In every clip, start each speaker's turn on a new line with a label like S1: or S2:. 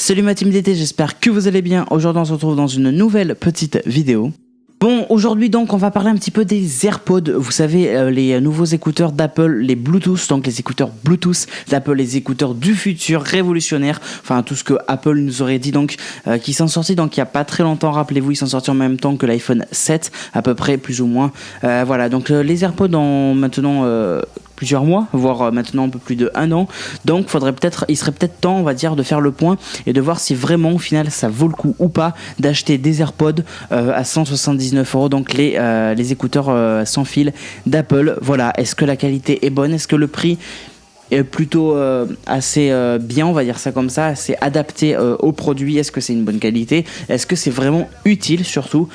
S1: Salut ma team d'été, j'espère que vous allez bien. Aujourd'hui on se retrouve dans une nouvelle petite vidéo. Bon, aujourd'hui donc on va parler un petit peu des AirPods, vous savez les nouveaux écouteurs d'Apple, les Bluetooth, donc les écouteurs Bluetooth d'Apple, les écouteurs du futur, révolutionnaires, enfin tout ce que Apple nous aurait dit donc, qui sont sortis donc il n'y a pas très longtemps, rappelez-vous, ils sont sortis en même temps que l'iPhone 7 à peu près, plus ou moins, voilà, donc les AirPods ont maintenant plusieurs mois, voire maintenant un peu plus de 1 an. Donc il serait peut-être temps, on va dire, de faire le point et de voir si vraiment au final ça vaut le coup ou pas d'acheter des AirPods à 179€, donc les écouteurs sans fil d'Apple. Voilà, est-ce que la qualité est bonne, est-ce que le prix est plutôt assez bien, on va dire ça comme ça, assez adapté au produit, est-ce que c'est une bonne qualité, est-ce que c'est vraiment utile surtout,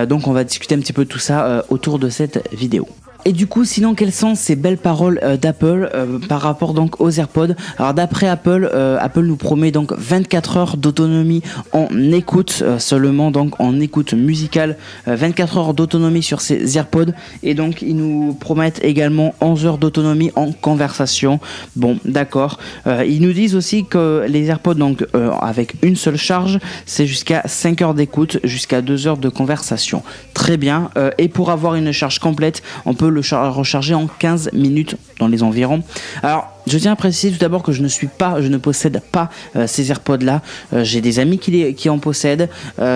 S1: donc on va discuter un petit peu de tout ça autour de cette vidéo. Et du coup, sinon, quelles sont ces belles paroles d'Apple par rapport donc aux AirPods? Alors d'après Apple, Apple nous promet donc 24 heures d'autonomie en écoute seulement, donc en écoute musicale, 24 heures d'autonomie sur ces AirPods, et donc ils nous promettent également 11 heures d'autonomie en conversation. Bon, d'accord. Ils nous disent aussi que les AirPods donc avec une seule charge, c'est jusqu'à 5 heures d'écoute, jusqu'à 2 heures de conversation. Très bien. Et pour avoir une charge complète, on peut le recharger en 15 minutes dans les environs. Alors je tiens à préciser tout d'abord que je ne possède pas ces AirPods là, j'ai des amis qui en possèdent,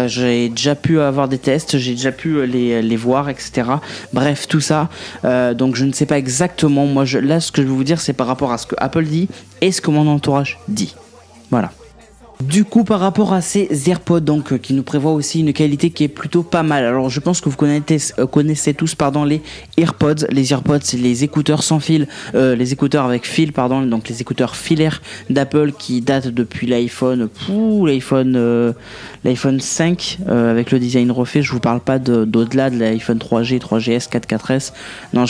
S1: j'ai déjà pu avoir des tests, j'ai déjà pu les voir, etc. Bref, tout ça, donc je ne sais pas exactement, là ce que je vais vous dire c'est par rapport à ce que Apple dit et ce que mon entourage dit. Voilà. Du coup, par rapport à ces AirPods, donc qui nous prévoient aussi une qualité qui est plutôt pas mal. Alors, je pense que vous connaissez tous, les AirPods. Les AirPods, c'est les écouteurs sans fil, les écouteurs avec fil, donc les écouteurs filaires d'Apple qui datent depuis l'iPhone 5 avec le design refait. Je vous parle pas d'au-delà de l'iPhone 3G, 3GS, 4S. Non,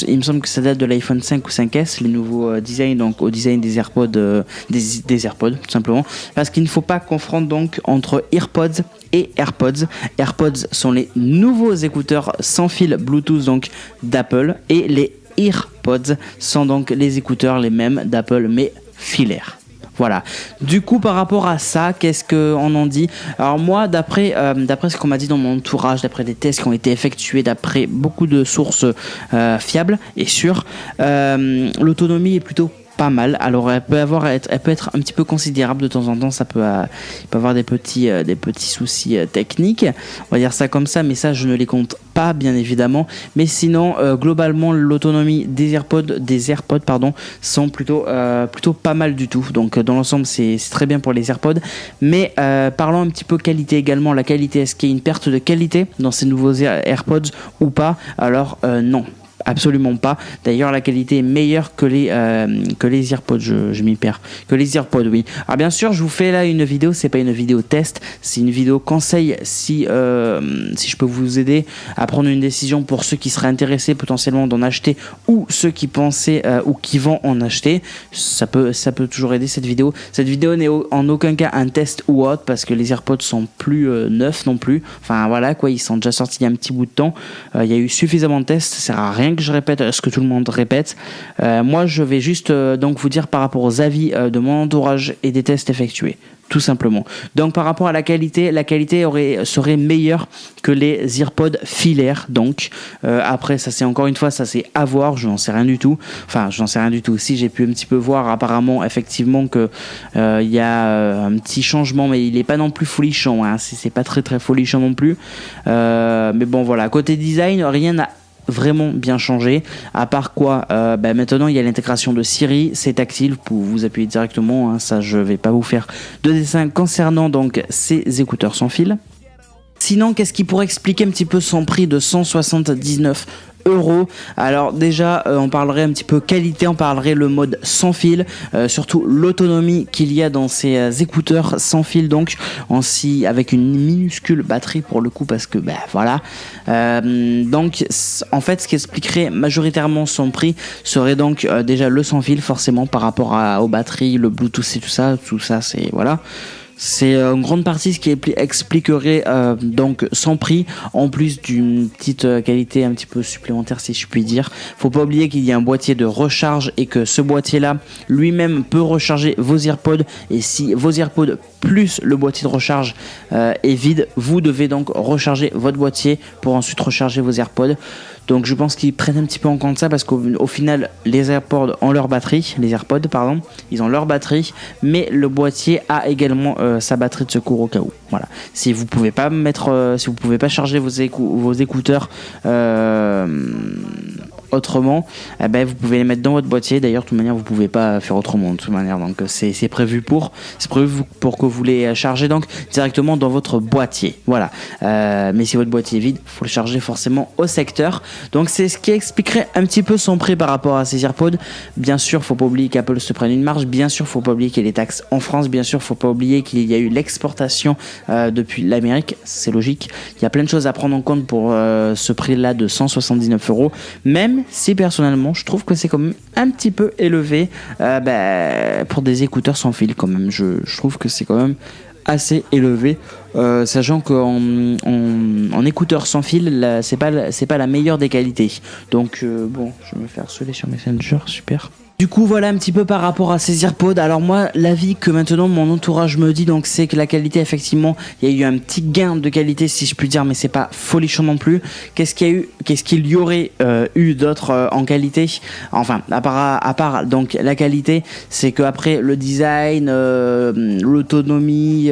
S1: il me semble que ça date de l'iPhone 5 ou 5S, les nouveaux designs, donc au design des AirPods, des AirPods tout simplement. Parce qu'il ne faut pas confondre donc entre AirPods et AirPods. AirPods sont les nouveaux écouteurs sans fil Bluetooth donc d'Apple, et les AirPods sont donc les écouteurs les mêmes d'Apple mais filaires. Voilà. Du coup, par rapport à ça, qu'est-ce qu'on en dit? Alors moi, d'après ce qu'on m'a dit dans mon entourage, d'après des tests qui ont été effectués, d'après beaucoup de sources fiables et sûres, l'autonomie est plutôt pas mal. Alors elle peut être un petit peu considérable de temps en temps, il peut avoir des petits soucis techniques, on va dire ça comme ça, mais ça je ne les compte pas bien évidemment, mais sinon globalement l'autonomie des AirPods sont plutôt pas mal du tout, donc dans l'ensemble c'est très bien pour les AirPods, mais parlons un petit peu qualité également. La qualité, est-ce qu'il y a une perte de qualité dans ces nouveaux AirPods ou pas? Alors non, absolument pas. D'ailleurs, la qualité est meilleure que les AirPods. Je m'y perds. Que les AirPods, oui. Alors bien sûr, je vous fais là une vidéo. C'est pas une vidéo test. C'est une vidéo conseil. Si je peux vous aider à prendre une décision pour ceux qui seraient intéressés potentiellement d'en acheter, ou ceux qui pensaient ou qui vont en acheter, ça peut toujours aider cette vidéo. Cette vidéo n'est en aucun cas un test ou autre, parce que les AirPods sont plus neufs non plus. Enfin voilà quoi, ils sont déjà sortis il y a un petit bout de temps. Il y a eu suffisamment de tests. Ça sert à rien que je répète ce que tout le monde répète. Moi je vais juste donc vous dire par rapport aux avis de mon entourage et des tests effectués, tout simplement. Donc par rapport à la qualité serait meilleure que les AirPods filaires. Donc après ça c'est encore une fois, ça c'est à voir, je n'en sais rien du tout. Si j'ai pu un petit peu voir apparemment effectivement que il y a un petit changement, mais il est pas non plus folichon, hein. C'est pas très très folichon non plus, mais bon voilà, côté design rien n'a vraiment bien changé, à part quoi maintenant il y a l'intégration de Siri, c'est tactile, vous appuyez directement, hein, ça je vais pas vous faire de dessin concernant donc ces écouteurs sans fil. Sinon, qu'est-ce qui pourrait expliquer un petit peu son prix de 179 €? Alors déjà on parlerait un petit peu qualité, on parlerait le mode sans fil, surtout l'autonomie qu'il y a dans ces écouteurs sans fil, donc avec une minuscule batterie pour le coup, parce que voilà, donc en fait ce qui expliquerait majoritairement son prix serait donc déjà le sans fil, forcément par rapport aux batteries, le Bluetooth et tout ça c'est voilà. C'est en grande partie ce qui expliquerait donc son prix, en plus d'une petite qualité un petit peu supplémentaire si je puis dire. Faut pas oublier qu'il y a un boîtier de recharge et que ce boîtier là lui-même peut recharger vos AirPods, et si vos AirPods plus le boîtier de recharge est vide, vous devez donc recharger votre boîtier pour ensuite recharger vos AirPods. Donc je pense qu'ils prennent un petit peu en compte ça, parce qu'au final les AirPods ont leur batterie, les AirPods pardon, ils ont leur batterie, mais le boîtier a également sa batterie de secours au cas où. Voilà. Si vous pouvez pas si vous pouvez pas charger vos écouteurs autrement, eh ben vous pouvez les mettre dans votre boîtier. D'ailleurs, de toute manière, vous pouvez pas faire autrement de toute manière. Donc c'est prévu pour que vous les chargez donc directement dans votre boîtier. Voilà. Mais si votre boîtier est vide, faut le charger forcément au secteur. Donc c'est ce qui expliquerait un petit peu son prix par rapport à ces AirPods. Bien sûr, faut pas oublier qu'Apple se prenne une marge. Bien sûr, faut pas oublier qu'il y a les taxes en France. Bien sûr, faut pas oublier qu'il y a eu l'exportation depuis l'Amérique. C'est logique. Il y a plein de choses à prendre en compte pour ce prix-là de 179 €. Même si personnellement je trouve que c'est quand même un petit peu élevé pour des écouteurs sans fil quand même. Je trouve que c'est quand même assez élevé, sachant qu'en écouteurs sans fil c'est pas la meilleure des qualités. Donc bon, je vais me faire harceler sur Messenger, super. Du coup voilà un petit peu par rapport à ces AirPods. Alors moi, l'avis que maintenant mon entourage me dit, donc c'est que la qualité, effectivement il y a eu un petit gain de qualité si je puis dire, mais c'est pas folichon non plus. Qu'est-ce qu'il y aurait eu d'autre en qualité, enfin à part donc la qualité, c'est que après le design, l'autonomie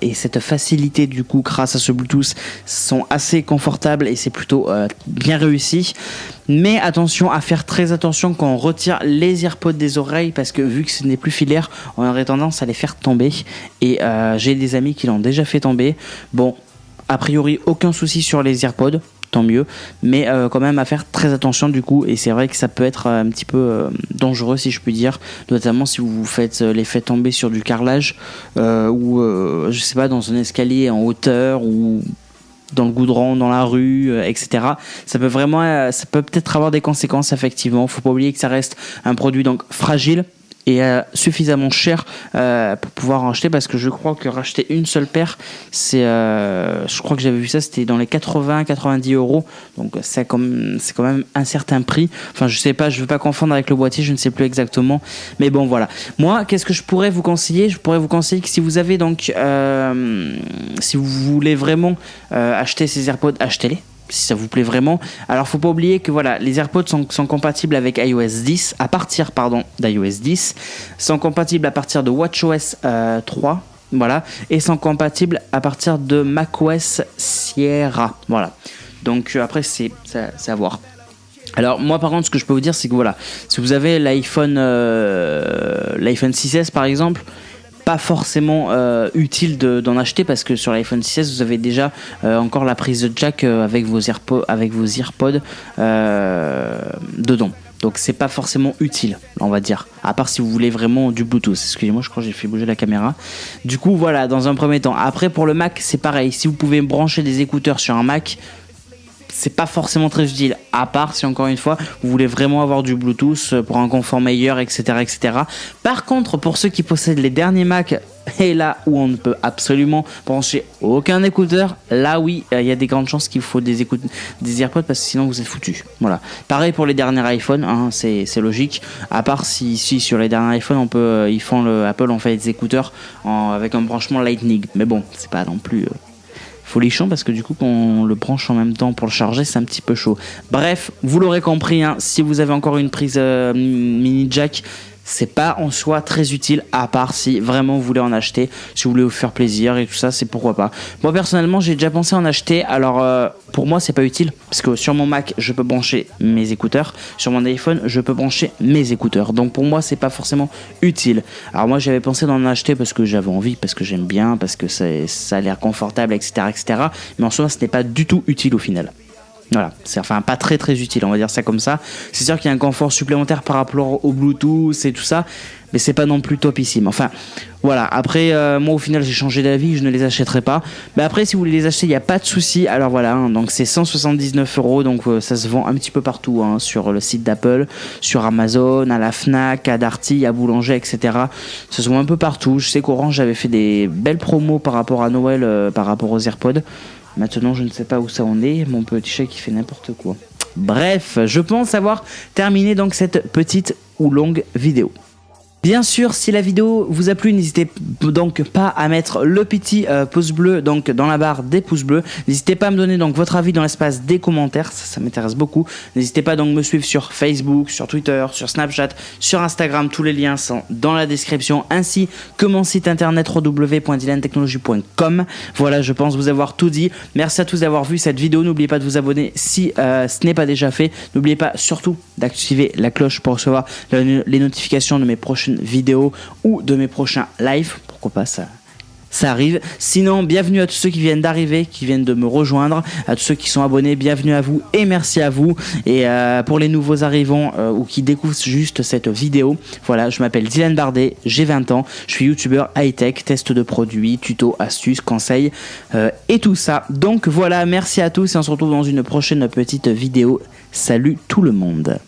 S1: et cette facilité du coup grâce à ce Bluetooth sont assez confortables et c'est plutôt bien réussi. Mais attention à faire très attention quand on retire les AirPods des oreilles, parce que vu que ce n'est plus filaire, on aurait tendance à les faire tomber. Et j'ai des amis qui l'ont déjà fait tomber. Bon, a priori aucun souci sur les AirPods, tant mieux, mais quand même à faire très attention du coup. Et c'est vrai que ça peut être un petit peu dangereux si je puis dire, notamment si vous les faites tomber sur du carrelage ou je sais pas, dans un escalier en hauteur ou dans le goudron, dans la rue, etc. Ça peut peut-être avoir des conséquences, effectivement. Faut pas oublier que ça reste un produit donc fragile et suffisamment cher pour pouvoir en acheter, parce que je crois que racheter une seule paire, je crois que j'avais vu ça, c'était dans les 80-90 €. Donc c'est quand même un certain prix. Enfin, je sais pas, je veux pas confondre avec le boîtier, je ne sais plus exactement. Mais bon, voilà. Moi, qu'est-ce que je pourrais vous conseiller ? Je pourrais vous conseiller que si vous avez donc, si vous voulez vraiment acheter ces AirPods, achetez-les. Si ça vous plaît vraiment. Alors faut pas oublier que voilà, les AirPods sont compatibles avec iOS 10, à partir d'iOS 10, sont compatibles à partir de WatchOS 3, voilà, et sont compatibles à partir de macOS Sierra, voilà. Donc après c'est à voir. Alors moi par contre ce que je peux vous dire c'est que voilà, si vous avez l'iPhone 6S par exemple, pas forcément utile d'en acheter, parce que sur l'iPhone 6S vous avez déjà encore la prise de jack avec vos AirPods dedans. Donc c'est pas forcément utile, on va dire, à part si vous voulez vraiment du Bluetooth. Excusez-moi, je crois que j'ai fait bouger la caméra. Du coup voilà, dans un premier temps. Après pour le Mac c'est pareil, si vous pouvez brancher des écouteurs sur un Mac, c'est pas forcément très utile, à part si encore une fois vous voulez vraiment avoir du Bluetooth pour un confort meilleur, etc., etc. Par contre, pour ceux qui possèdent les derniers Mac, et là où on ne peut absolument brancher aucun écouteur, là oui, il y a des grandes chances qu'il faut des AirPods, parce que sinon vous êtes foutus. Voilà. Pareil pour les derniers iPhones, hein, c'est logique. À part si sur les derniers iPhones Apple on fait des écouteurs avec un branchement Lightning, mais bon, c'est pas non plus folichon, parce que du coup quand on le branche en même temps pour le charger, c'est un petit peu chaud. Bref, vous l'aurez compris, hein, si vous avez encore une prise mini jack, c'est pas en soi très utile, à part si vraiment vous voulez en acheter, si vous voulez vous faire plaisir et tout ça, c'est pourquoi pas. Moi personnellement j'ai déjà pensé en acheter. Alors pour moi c'est pas utile, parce que sur mon Mac je peux brancher mes écouteurs, sur mon iPhone je peux brancher mes écouteurs, donc pour moi c'est pas forcément utile. Alors moi j'avais pensé d'en acheter parce que j'avais envie, parce que j'aime bien, parce que ça a l'air confortable, etc., etc., mais en soi ce n'est pas du tout utile au final. Voilà, c'est enfin pas très très utile, on va dire ça comme ça. C'est sûr qu'il y a un confort supplémentaire par rapport au Bluetooth et tout ça, mais c'est pas non plus topissime. Enfin, voilà. Après, moi au final j'ai changé d'avis, je ne les achèterai pas. Mais après, si vous voulez les acheter, il n'y a pas de souci. Alors voilà, hein, donc c'est 179€, donc ça se vend un petit peu partout, hein, sur le site d'Apple, sur Amazon, à la Fnac, à Darty, à Boulanger, etc. Ça se vend un peu partout. Je sais qu'Orange avait fait des belles promos par rapport à Noël, par rapport aux AirPods. Maintenant, je ne sais pas où ça en est. Mon petit chat qui fait n'importe quoi. Bref, je pense avoir terminé donc cette petite ou longue vidéo. Bien sûr, si la vidéo vous a plu, n'hésitez donc pas à mettre le petit pouce bleu donc dans la barre des pouces bleus. N'hésitez pas à me donner donc votre avis dans l'espace des commentaires, ça m'intéresse beaucoup. N'hésitez pas donc à me suivre sur Facebook, sur Twitter, sur Snapchat, sur Instagram. Tous les liens sont dans la description, ainsi que mon site internet www.dylantechnologie.com. Voilà, je pense vous avoir tout dit. Merci à tous d'avoir vu cette vidéo. N'oubliez pas de vous abonner si ce n'est pas déjà fait. N'oubliez pas surtout d'activer la cloche pour recevoir les notifications de mes prochaines vidéos ou de mes prochains lives, pourquoi pas, ça arrive. Sinon, bienvenue à tous ceux qui viennent d'arriver, qui viennent de me rejoindre, à tous ceux qui sont abonnés, bienvenue à vous et merci à vous. Et pour les nouveaux arrivants ou qui découvrent juste cette vidéo, voilà, je m'appelle Dylan Bardet, j'ai 20 ans, je suis youtubeur high-tech, test de produits, tutos, astuces, conseils et tout ça. Donc voilà, merci à tous et on se retrouve dans une prochaine petite vidéo. Salut tout le monde.